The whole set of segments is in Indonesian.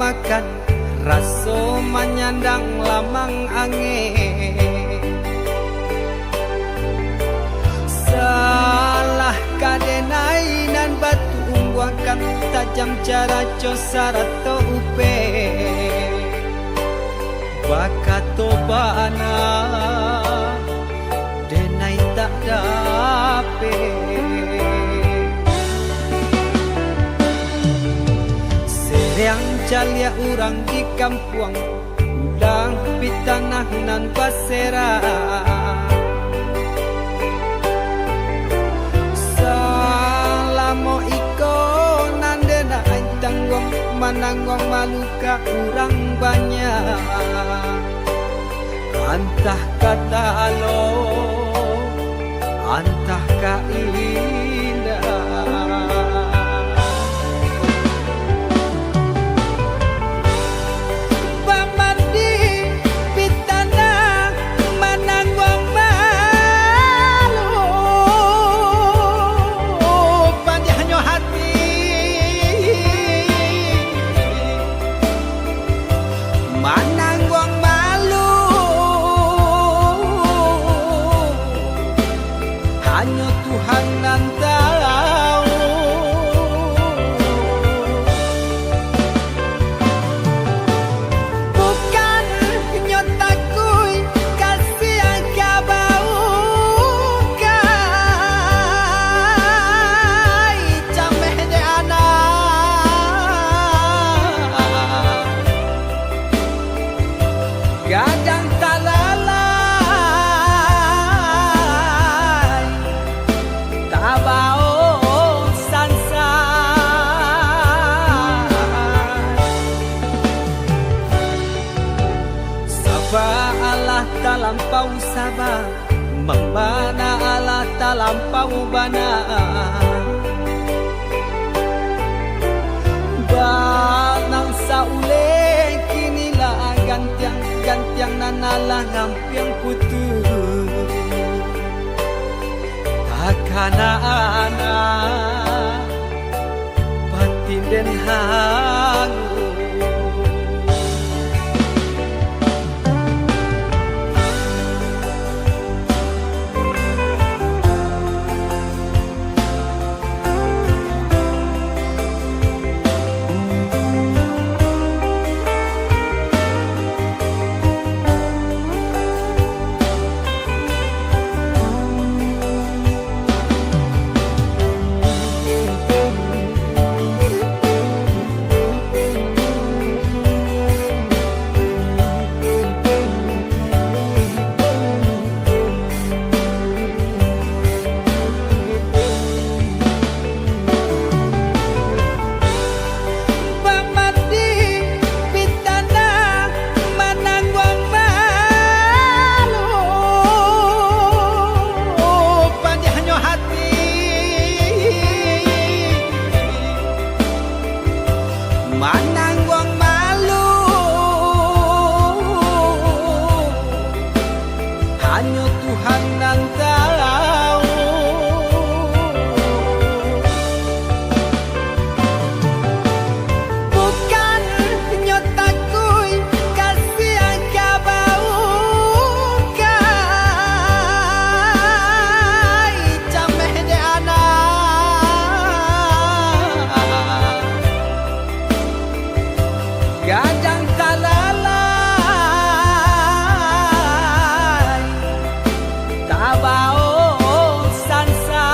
makan raso menyandang lamang angin. Salah kadenai nan batu umbuakan tajam cara cosarato upe bakato bana denai tak dape. Seriang calia urang di kampung udang pitanah nan pasera. Salamo iko nandena aing tanggung mananggong maluka urang banyak. Antah kata alo, antah ka indah. Hanya Tuhan nan tahu. Bukan nyotaku kasih angka bau kai cameh de anak gadang talala tabao sansa. Sabah Allah talampau sabah, membana Allah talampau bana. Banang saule kinilah gantiang nanalah ngampiang putus. Takana anak batin den hangu. Mananggong malu hanya Tuhan nan tahu. Bukan nyotaku kasih angka bau kai cameh de anak gadang talalay tabao sansa.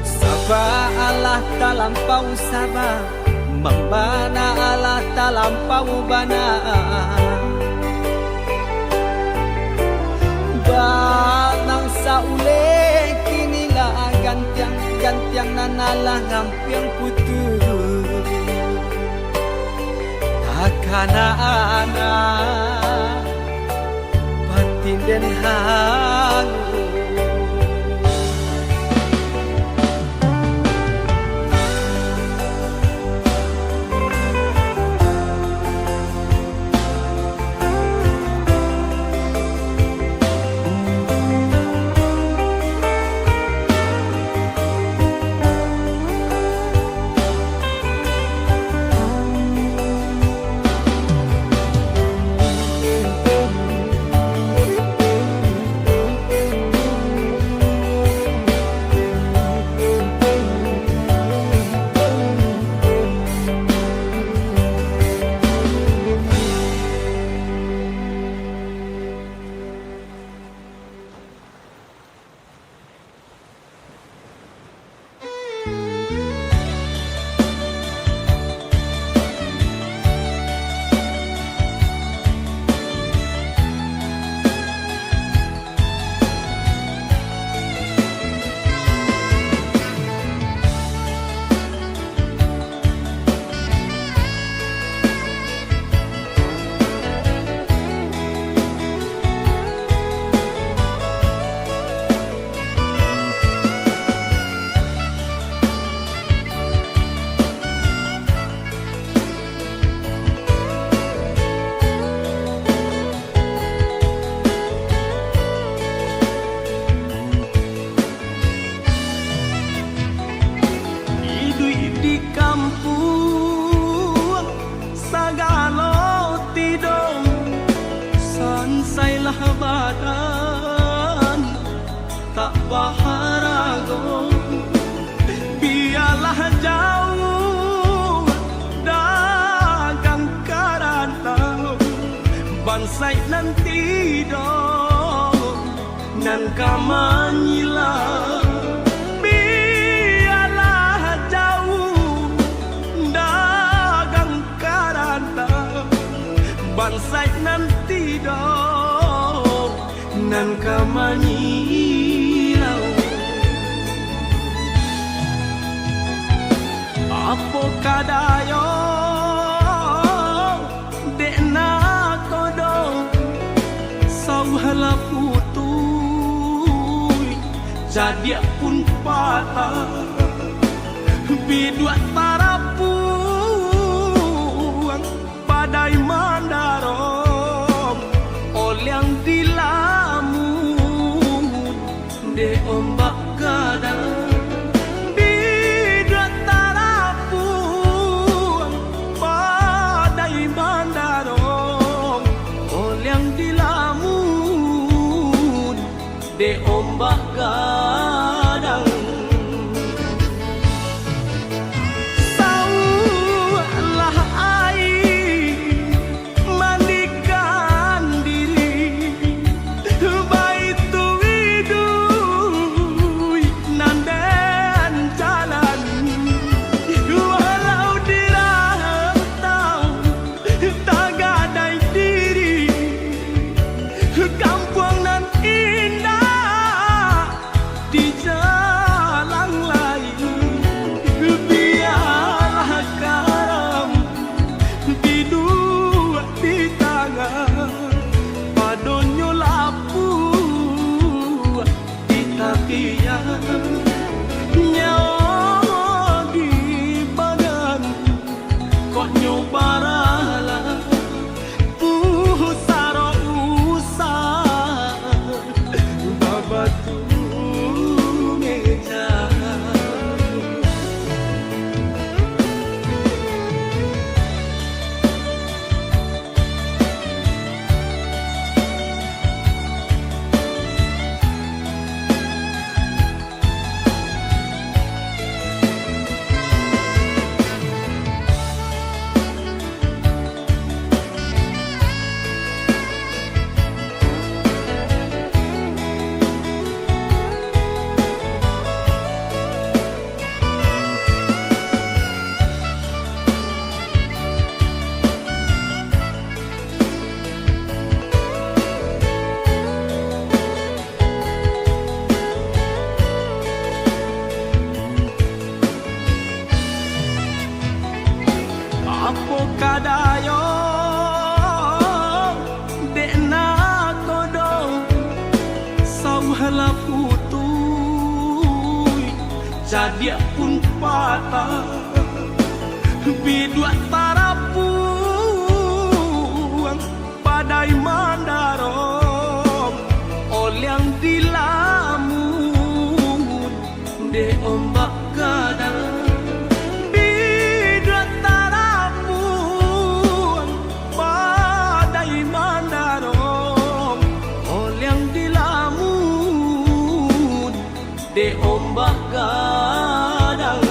Sabah Allah talampau sabah, membana Allah talampau bana. Banang saule kinilah gantiang nanalah ngampiang putus. Takana anak batin den hangu. badan tak baharago, biarlah jauh dagang karantau bansai nanti dong nan kamanyila, biarlah jauh dagang karantau bansai nanti dong nan kamanyila. Apo kadayo dekna kodong sauhala putuy jadi pun patah bidua tarapuang badai mandarom olyang dilamun de ombak kadang de ombak gadang saulah air mandikan diri baitu widui nandan jalan walau dirantau tak gadai diri kampung nan indah di jalan lain, biarlah karam di dua di tangan padonyo lapu di takian nyawa di badan kok nyobarala pusaro usah babatu apo kadayo dekna kodong sauhala putuy jadi pun patah bidua tarapuang badai mandarom olyang dilamun de ombak kadang de ombak gadang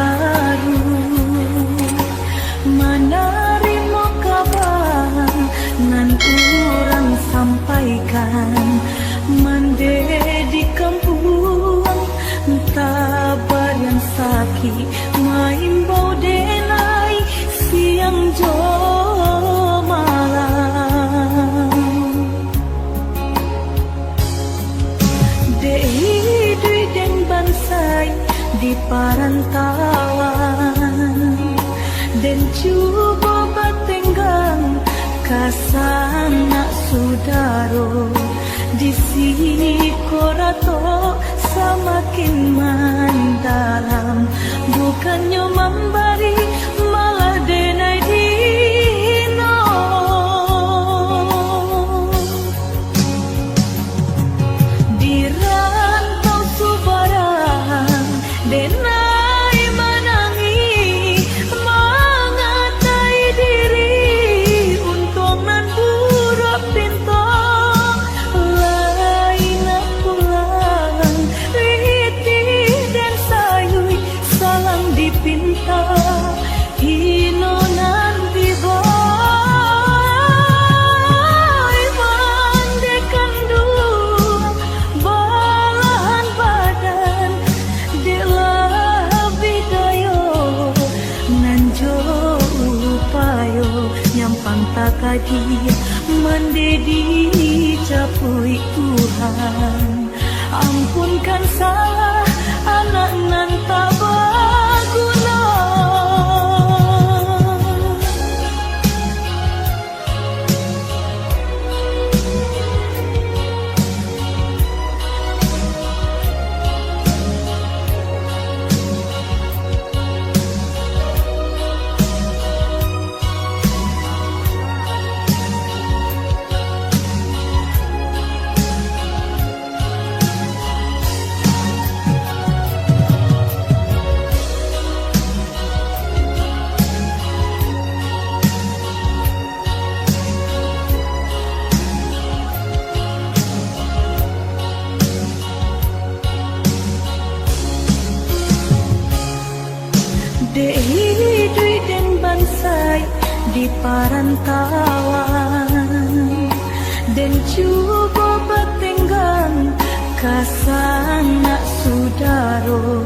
baru menerima kabar nan urang sampaikan mande di kampung tabar yang sakit main bau denai siang jo malam dei dui den bansai di parantauan dan coba batenggang kasana sudaro di sini korato semakin mendalam bukannya memberi malah denai dino di rantau subarang denai menangi mengatai diri untung nan buruk pintu lain pulang riti dan sayui salang dipinta hino nanti boy mandekan dua balahan badan bidayo nanjo upayo nyampang takadi mendedi capui Tuhan ampunkan salah anak nan tak berguna dei dui den bansai di parantauan dan coba batenggang kasana sudaro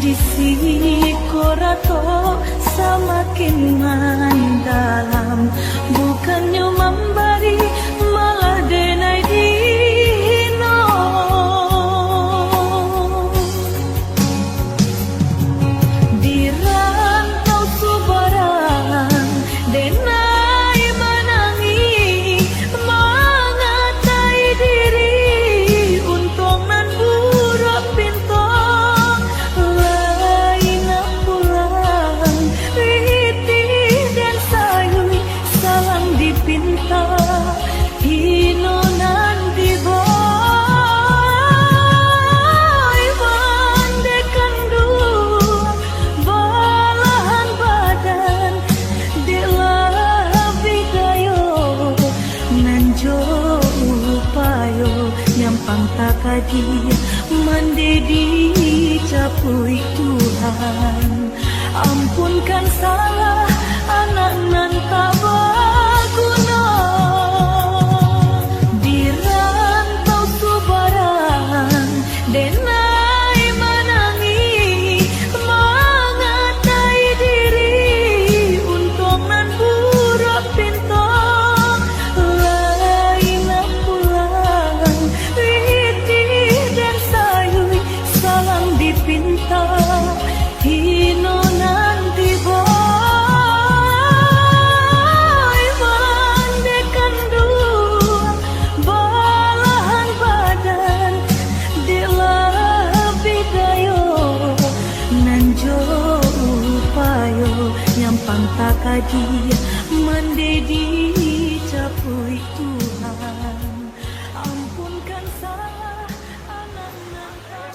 di sini korato semakin mendalam bukannya memberi malah denai dino di rantau subarang denai menangi mengatai diri untung nan buruk pintu lain pulang riti dan sayui salang dipinta hino nanti boy mandekan dua balahan badan bidayo nanjo upayo nyampang takadi mendedi capui Tuhan ampunkan salah anak nan tak berguna di rantau subarang denai menangi mengatai diri untung nan buruk pintu lain pulang riti dan sayui salang dipinta hino nanti boy mandekan dua balahan badan bidayo nanjo upayo nyampang takadi mendedi capui Tuhan ampunkan salah anak nan tak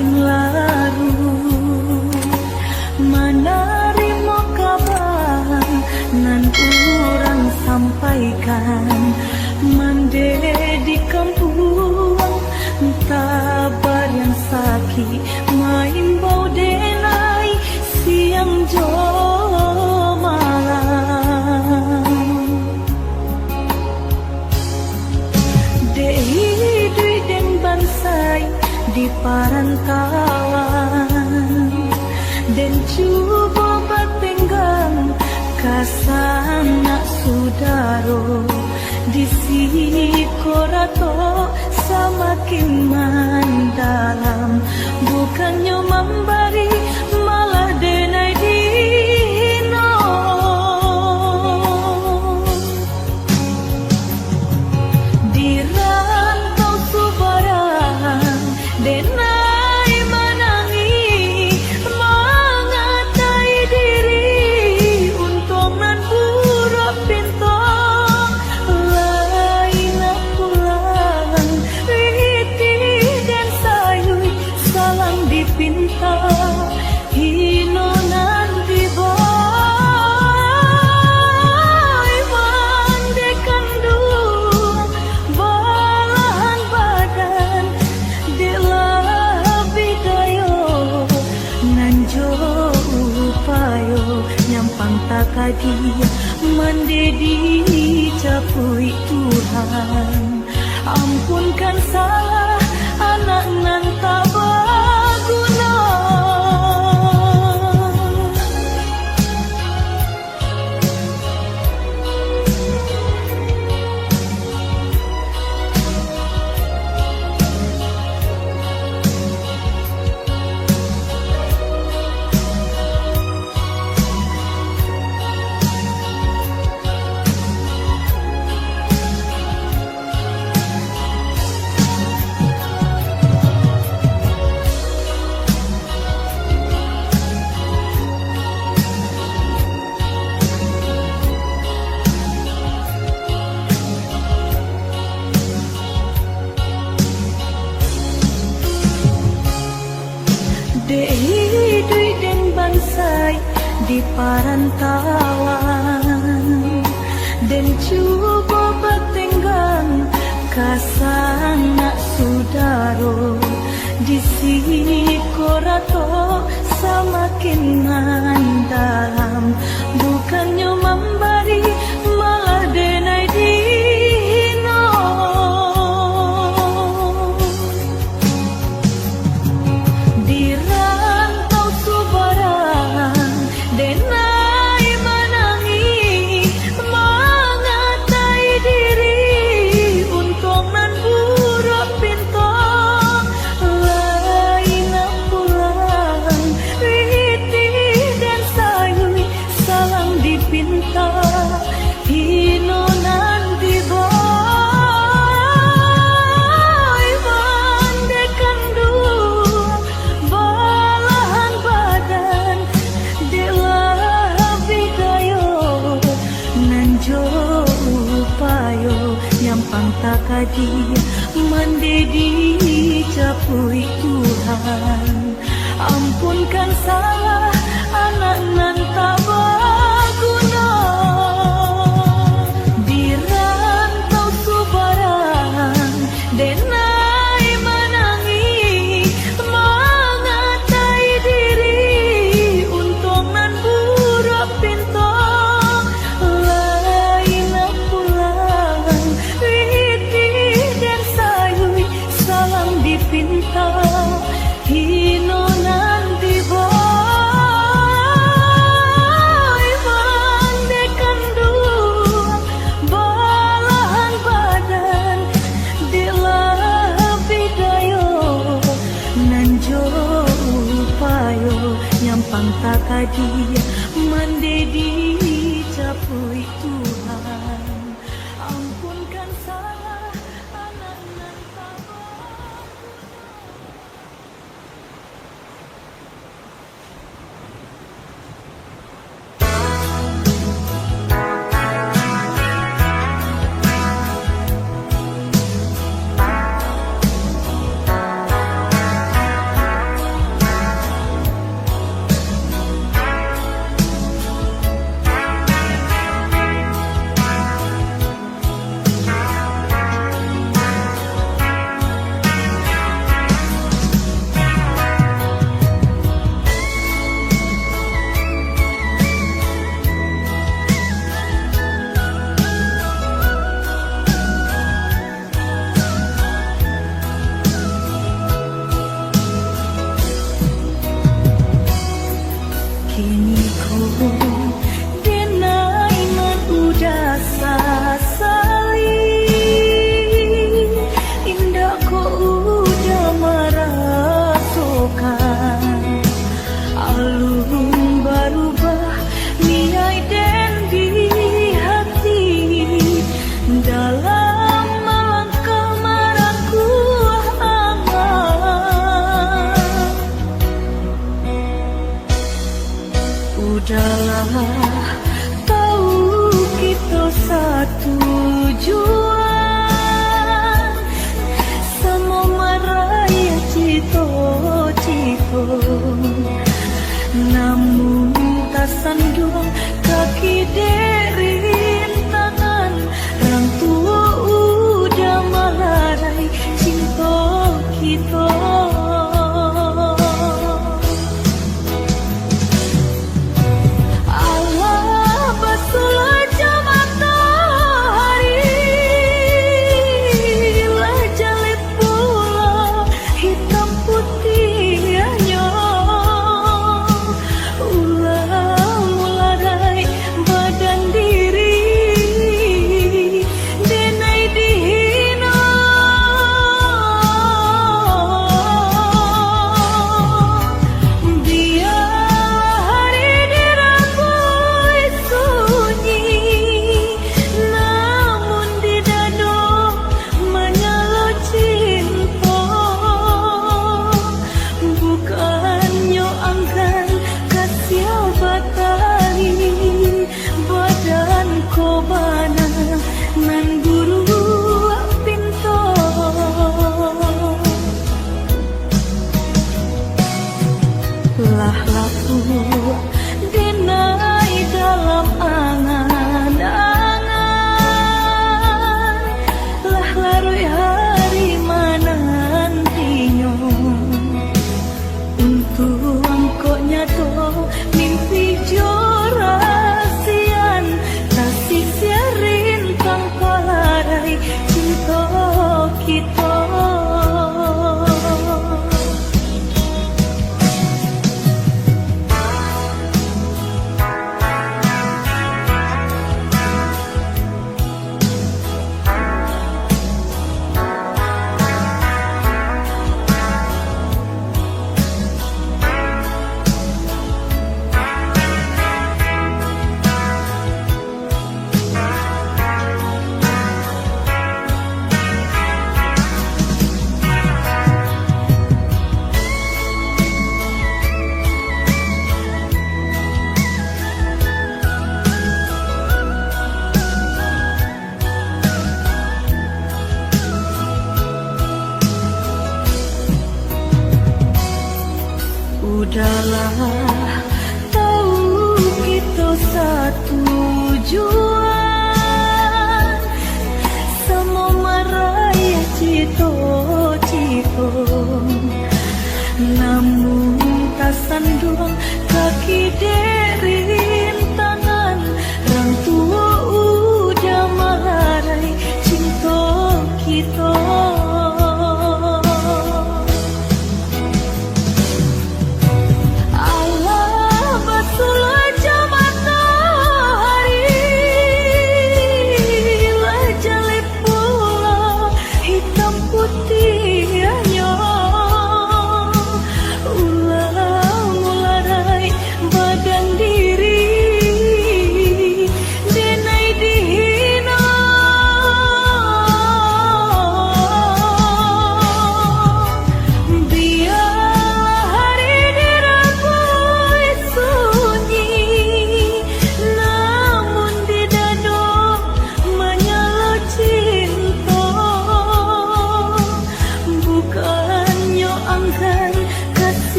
makin larut. Menerima kabar nan urang sampaikan, mande di kampung tabar yang sakit main bau denai siang jo malam. Dei dui deng bansai di parantauan, dan cuba batenggang kasana sudaro di sini korato semakin mendalam, bukannya memberi malah denai dino. Di rantau subaran denai menangi mengatai diri untung nan buruk pintu lain pulang riti dan sayui salang dipinta hino nanti boy mandekan dua balahan badan bidayo nanjo upayo nyampang takadi mandedi capui Tuhan, ampunkan salah anak nan tak berguna. Dei dui deng bansai di parantauan, dan cuba batenggang kasana sudaro di sini korato semakin mendalam, bukannya memberi malah denai dino. Di rantau subaran denai menangi mengatai diri untung nan buruk pintu lain pulang riti dan sayui salang dipinta hino nanti boy mandekan dua balahan badan bidayo nanjo upayo nyampang takadi mandedi capui Tuhan, ampunkan salah anak nan tak berguna. Di rantau subaran denai menangi mengatai diri untung nan buruk pintu lain pulang riti dan sayui salang dipinta hino nanti boy mandekan dua balahan badan bidayo nanjo upayo nyampang takadi mandedi capui Tuhan, ampunkan salah anak nan tak namun tak sandung kaki derin tangan orang tua udah marai cinta kita.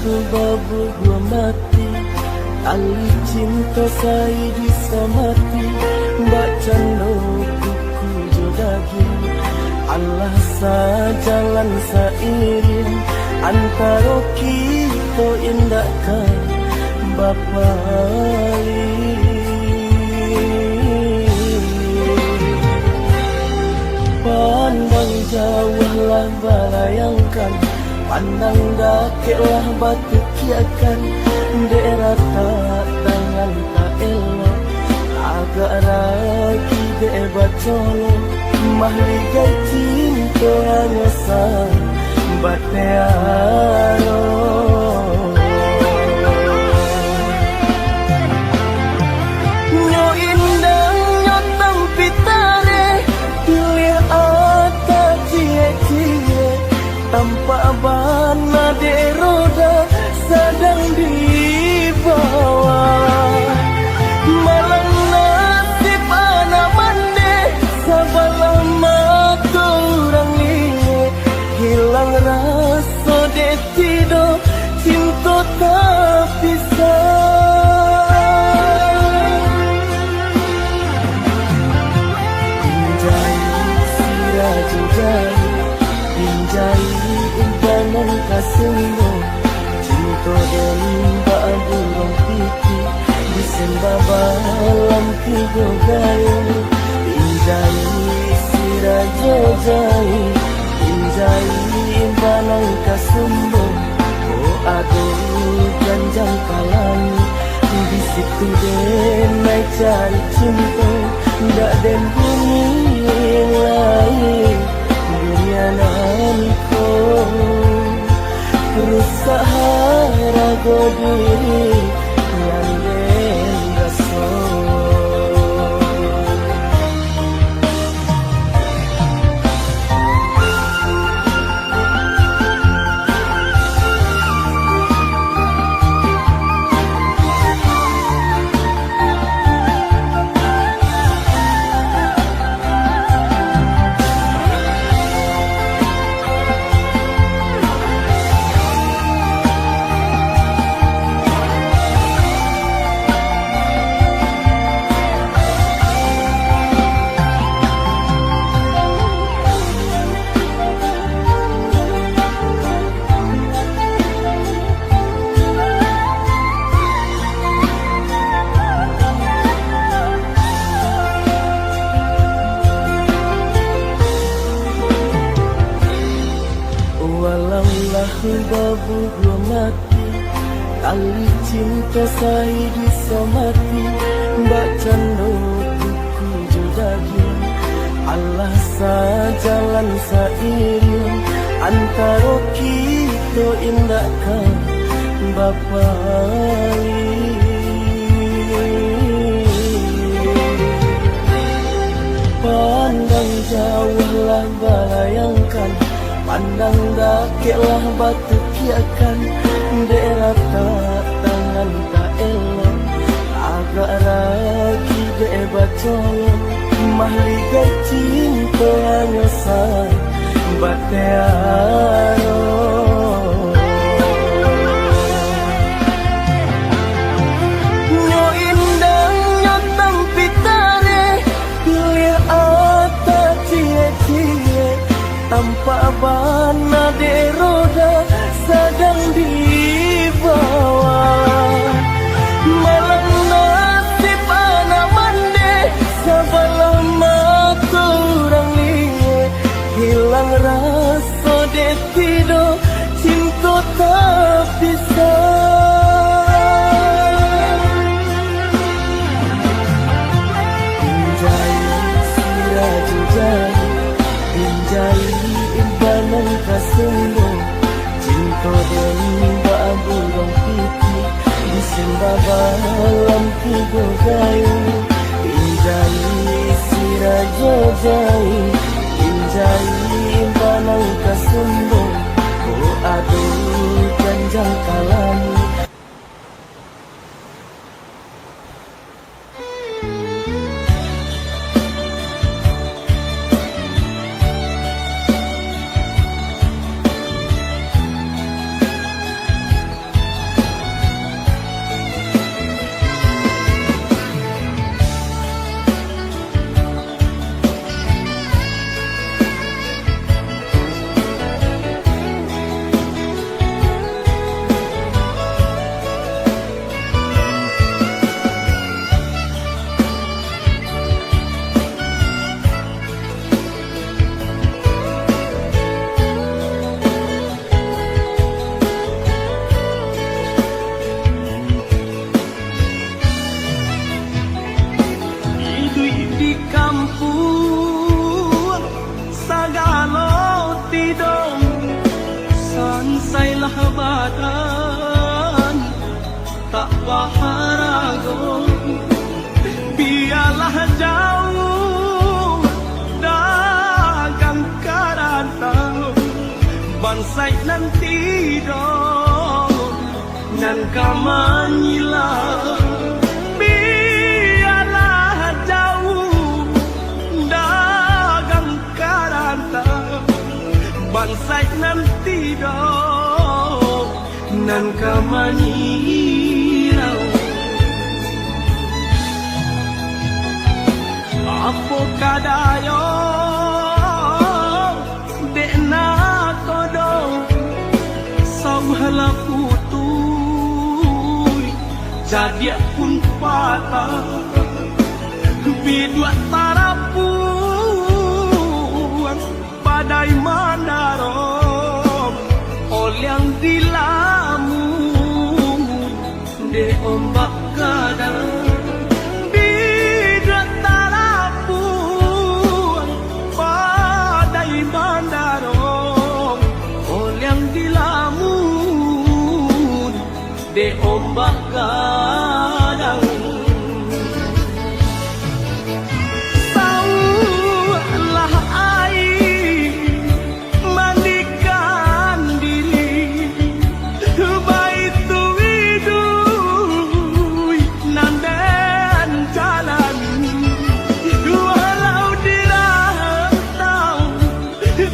babu gua mati, tali cinta saya bisa mati. Mbak cando kuku jodagin, Allah sajalan sairing antara kita indahkan Bapa pandang jauhlah balayangkan, pandang dakiklah batu kiakan. Daerah tak tangan tak elok, agak ragi debat colo. Mahligai cinta hanya sang batearo. Nyo indang nyo tampitare, pilih ata cie-cie, tanpa bana de roda sedang dibawa. Malang nasib anak mande, sabalah mata orang liye, hilang rasa de tido, cinta tak bisa. Pinjai sirajujai, pinjai intanan kasunggo, cinta dan babu rong pipi, disembah balam tiga gayo. Pinjai sirajujai, pinjai intanan kasunggo, oh aduh ganjang kalam. Di situ den naik cari cinta, ndak den bumi lain, dunia naniko. Berusaha ragu diri yang dendaso. Babu gua mati, tali cinta saya bisa mati. Mbak cando kuku jodagin, Allah sajalan sairing antara kita indahkan Bapa pandang jauhlah balayangkan, pandang dakiklah batu kiakan. Daerah tak tangan tak elok, agak ragi debat colo. Mahligai cinta hanya sang batearo. Nyo indang nyo tampitare, pilih ata cie-cie, tanpa bana de roda sedang dibawa. Malang nasib anak mande, sabalah mata orang liye, hilang rasa de tido, cinta tak bisa. Pinjai sirajujai, pinjai intanan kasunggo, cinta dan babu rong pipi, disembah balam tiga gayo. Pinjai sirajujai, pinjai intanan kasunggo, oh aduh ganjang kalam. galo tidong sansailah badan tak baharago biarlah jauh dagang karantau bansai nanti dong nan kamanyila biarlah jauh dagang karantau bansai nanti dong nan kamanyila apo kadayo dekna kodong sauhala putuy jadi pun patah bidua tarapuan badai mandarong olyang dilamun de ombak kadang de ombak kadang saulah air mandikan diri baitu widui nandan jalan walau dirantau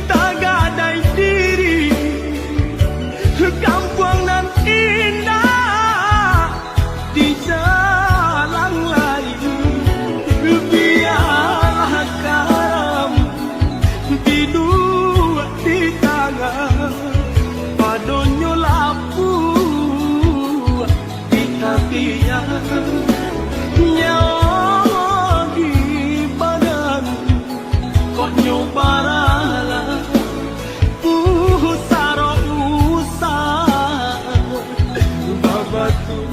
tak gadai diri kampung nan indah di jalan lain biarlah karam di dua di tangan padonyo lapu di tapian nyawa di badan kok nyobarala usaro usah babatu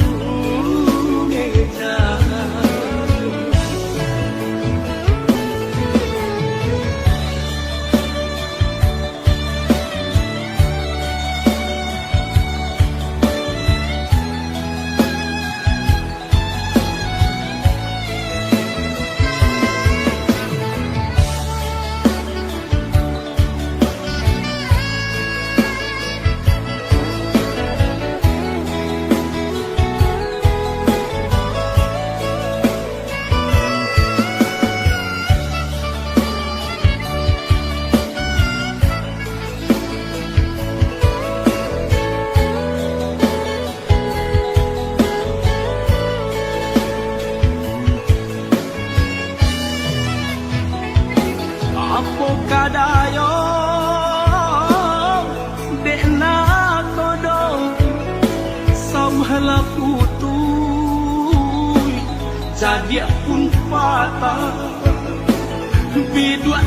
apo kadayo dekna kodong sauhala putuy jadi pun patah bidua